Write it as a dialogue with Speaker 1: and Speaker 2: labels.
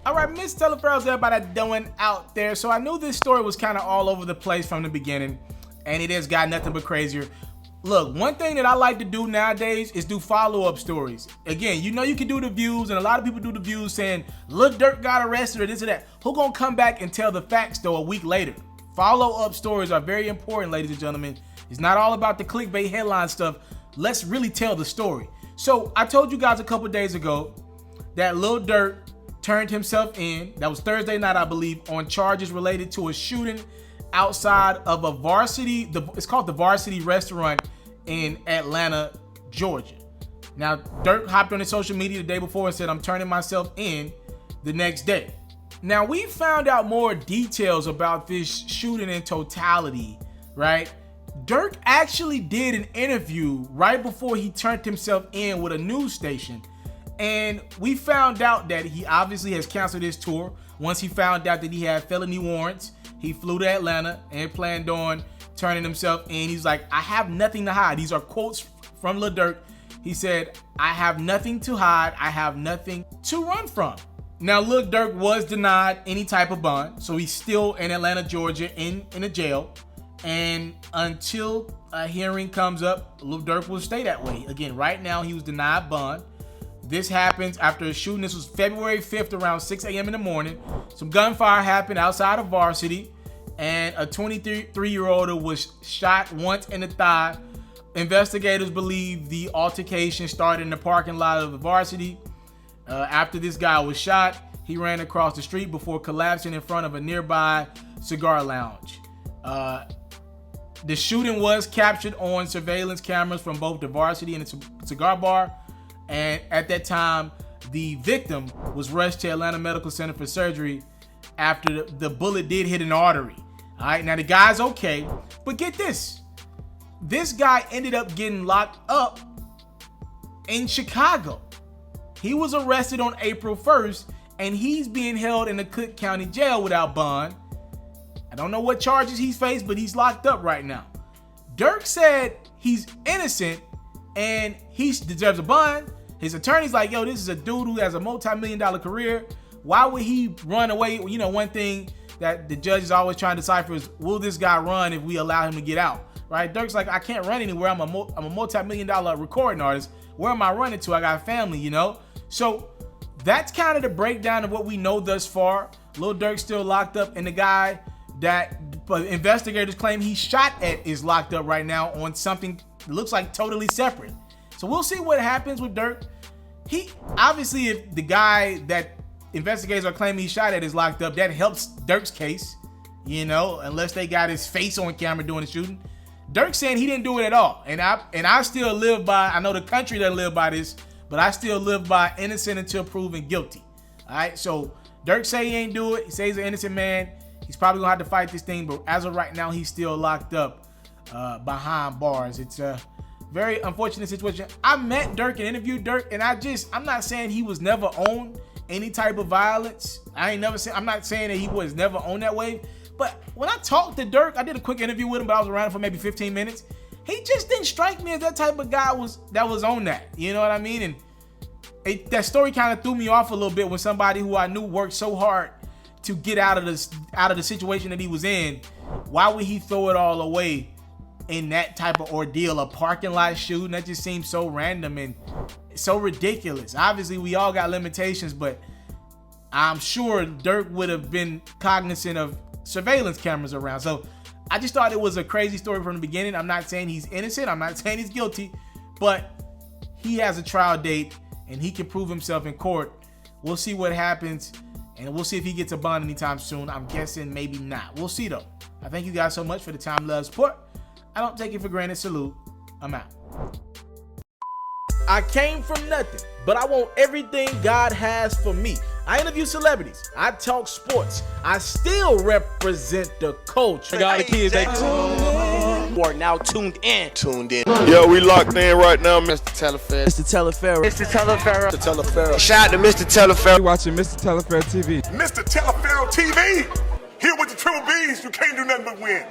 Speaker 1: All right, Mr. TALIAFERRO'S, everybody doing out there? So I knew this story was kind of all over the place from the beginning, and it has got nothing but crazier. Look, one thing that I like to do nowadays is do follow-up stories. Again, you know you can do the views, and a lot of people do the views saying, Lil Durk got arrested or this or that. Who gonna come back and tell the facts, though, a week later? Follow-up stories are very important, ladies and gentlemen. It's not all about the clickbait headline stuff. Let's really tell the story. So I told you guys a couple days ago that Lil Durk turned himself in, that was Thursday night, I believe, on charges related to a shooting outside of a varsity, it's called the Varsity Restaurant in Atlanta, Georgia. Now, Durk hopped on his social media the day before and said, I'm turning myself in the next day. Now, we found out more details about this shooting in totality, right? Durk actually did an interview right before he turned himself in with a news station. And we found out that he obviously has canceled his tour. Once he found out that he had felony warrants, he flew to Atlanta and planned on turning himself in. He's like, I have nothing to hide. These are quotes from Lil Durk. He said, I have nothing to hide. I have nothing to run from. Now, Lil Durk was denied any type of bond. So he's still in Atlanta, Georgia, in a jail. And until a hearing comes up, Lil Durk will stay that way. Again, right now, he was denied bond. This happens after a shooting. This was February 5th around 6 a.m. in the morning. Some gunfire happened outside of Varsity, and a 23-year-old was shot once in the thigh. Investigators believe the altercation started in the parking lot of the Varsity. After this guy was shot, he ran across the street before collapsing in front of a nearby cigar lounge. The shooting was captured on surveillance cameras from both the Varsity and the cigar bar. And at that time, the victim was rushed to Atlanta Medical Center for surgery after the bullet did hit an artery. All right, now the guy's okay, but get this. This guy ended up getting locked up in Chicago. He was arrested on April 1st, and he's being held in the Cook County Jail without bond. I don't know what charges he's faced, but he's locked up right now. Durk said he's innocent and he deserves a bond. His attorney's like, yo, this is a dude who has a multi-million-dollar career. Why would he run away? You know, one thing that the judge is always trying to decipher is, will this guy run if we allow him to get out? Right? Durk's like, I can't run anywhere. I'm a multi-million-dollar recording artist. Where am I running to? I got family, you know? So that's kind of the breakdown of what we know thus far. Lil Durk's still locked up, and the guy that investigators claim he shot at is locked up right now on something that looks like totally separate. So we'll see what happens with Durk. He obviously, if the guy that investigators are claiming he shot at is locked up, that helps Durk's case, you know, unless they got his face on camera doing the shooting. Durk saying he didn't do it at all, and I still live by. I know the country doesn't live by this, but I still live by innocent until proven guilty. All right, so Durk say he ain't do it. He says he's an innocent man. He's probably gonna have to fight this thing, but as of right now, he's still locked up behind bars. It's a very unfortunate situation. I met Durk and interviewed Durk, and I'm not saying he was never on any type of violence. I'm not saying that he was never on that wave. But when I talked to Durk, I did a quick interview with him, but I was around for maybe 15 minutes. He just didn't strike me as that type of guy that was on that. You know what I mean? And that story kind of threw me off a little bit when somebody who I knew worked so hard to get out of the situation that he was in. Why would he throw it all away in that type of ordeal? A parking lot shooting, that just seems so random and so ridiculous. Obviously, we all got limitations, but I'm sure Durk would have been cognizant of surveillance cameras around. So I just thought it was a crazy story from the beginning. I'm not saying he's innocent. I'm not saying he's guilty, but he has a trial date and he can prove himself in court. We'll see what happens, and we'll see if he gets a bond anytime soon. I'm guessing maybe not. We'll see though. I thank you guys so much for the time, love, support. I don't take it for granted. Salute. I'm out. I came from nothing, but I want everything God has for me. I interview celebrities. I talk sports. I still represent the culture.
Speaker 2: Got the kids, they you are now tuned in.
Speaker 3: Yeah, we locked in right now, Mr.
Speaker 2: TALIAFERRO.
Speaker 4: Mr. TALIAFERRO.
Speaker 2: Mr. TALIAFERRO.
Speaker 3: Mr. TALIAFERRO.
Speaker 2: Shout out to Mr. TALIAFERRO.
Speaker 4: You're watching Mr. TALIAFERRO TV.
Speaker 5: Mr. TALIAFERRO TV. Here with the triple B's, you can't do nothing but win.